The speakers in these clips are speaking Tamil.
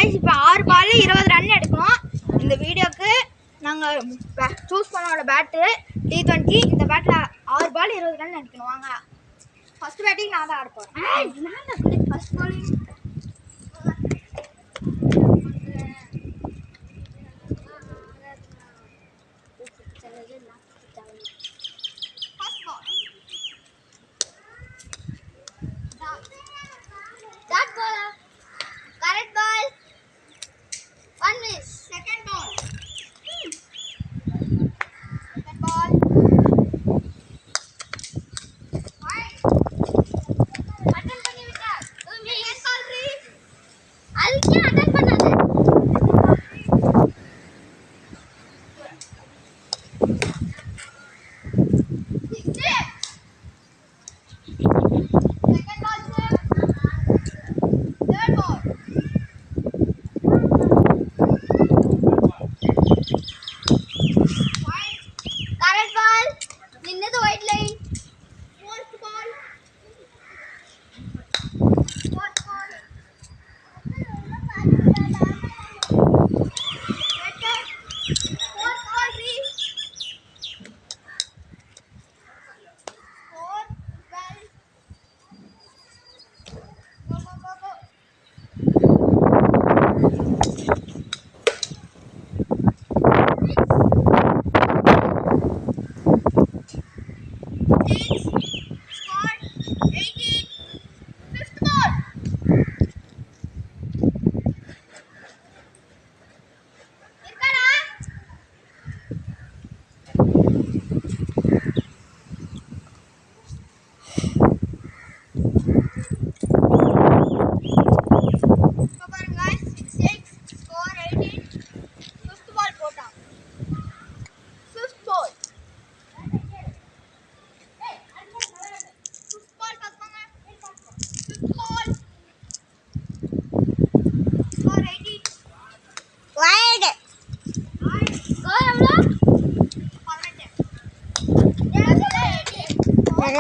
गाइस இப்போ 6 பால்ல 20 ரன் எடுக்கணும். இந்த வீடியோக்கு நாங்க சூஸ் பண்ணோட பேட் T20. இந்த பேட்ல 6 பால் 20 ரன் எடுக்கணும். வாங்க ஃபர்ஸ்ட் பேட்டிங் நான் தான் ஆட போறேன். நான் ஃபர்ஸ்ட் பாலிங்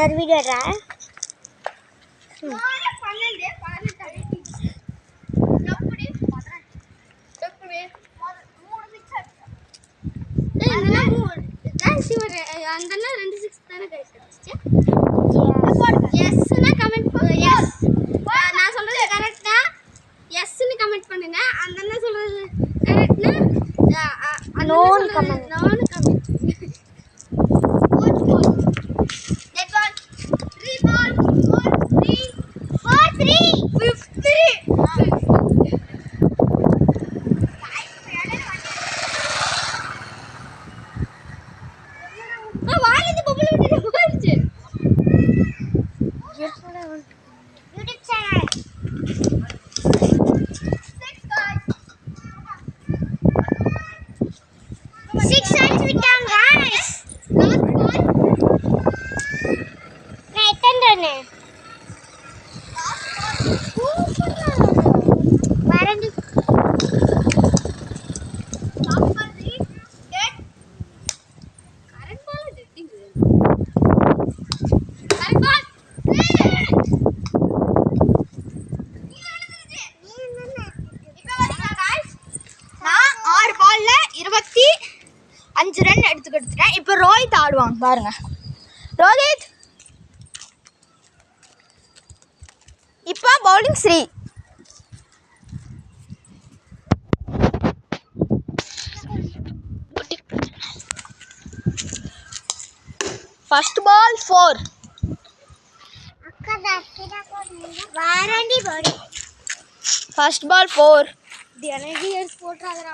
ஒரு வீடியோடா அந்த 2 6 தான கைஸ் அடிச்சு எஸ்னா கமெண்ட் எஸ் நான் சொல்றது கரெக்ட்டா எஸ்னு கமெண்ட் பண்ணுங்க அந்த அண்ணா சொல்றது கரெக்ட்னா நோன் கமெண்ட் ரன் எடுத்துக்கிட்டேன். இப்போ ரோஹித் ஆடுவாங்க பாருங்க. ரோஹித் இப்போ பவுலிங் ஸ்ரீ. First ball 4. First ball 4. எனக்கு இயர்ஸ் போட்றாதடா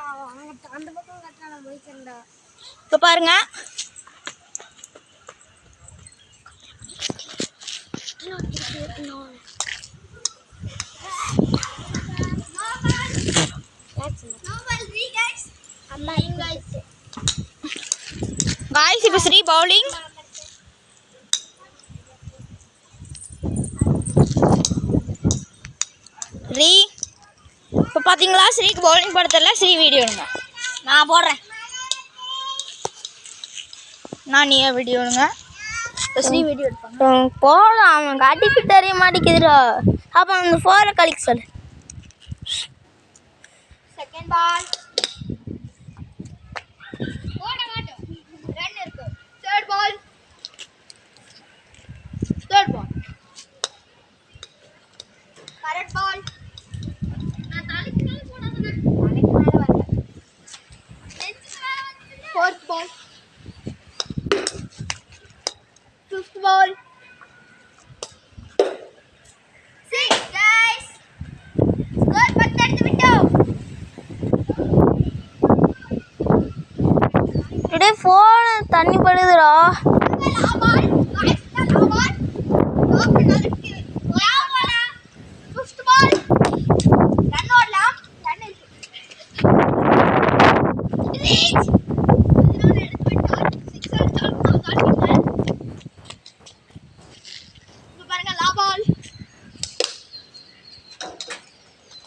அந்த பக்கம் கட்டறா நான் போய்க்கறேன்டா. இப்போ பாருங்க गाइस இப்போ ஸ்ரீ பவுலிங். ஸ்ரீ இப்போ பாத்தீங்களா ஸ்ரீக்கு பவுலிங் போட தெரியல. ஸ்ரீ வீடியோ எடுங்க. நான் போடுறேன். நான் நீ வீடியோ எடுங்க. ஸ்ரீ வீடியோ எடுப்பாங்க. போலாம் அவன் அடிக்க தெரிய மாட்டேங்குதுடா. அப்போ அந்த 4 கழிக்க சொல்லு. செகண்ட் பால் ஓட மாட்டோம் ரன் இருக்கு தேர்ட் பால் கரெக்ட் பால் நான் தலைக்கு மேல போடாதே தலைக்கு மேல வரல fourth ball fifth ball six guys score 10 எடுத்து விட்டோம் டே ஃபோன் தண்ணி படுதுடா லா பால் லா பால் ஓகே நருக்கு லா பால் fifth ball ரன் ஓடலாம் ரன் இருக்கு ரீச் இதோட எடுத்து விட்டோம் 6 அடிச்சால் இப்போ பாருங்க லா பால்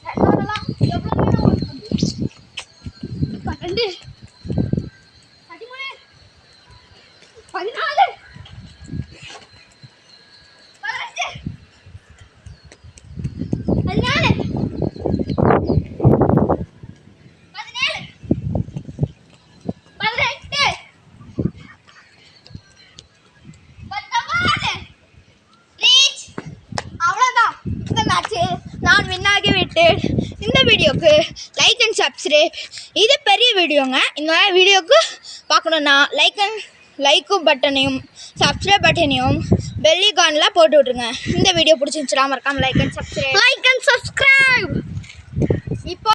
ரன் ஓடலாம் எவ்வளவு நேரம் ஓடுது 12 13 14 நான் வின்னாகி விட்டேன் இந்த வீடியோக்கு லைக் அண்ட் சப்ஸ்கிரைப் இது பெரிய வீடியோங்க இந்த மாதிரி வீடியோக்கு பார்க்கணுன்னா லைக்கும் பட்டனையும் சப்ஸ்கிரைப் பட்டனையும் பெல்லிகான்லாம் போட்டு விட்ருங்க இந்த வீடியோ பிடிச்சிருந்துச்சுனா மறக்காம like and subscribe like and subscribe இப்போ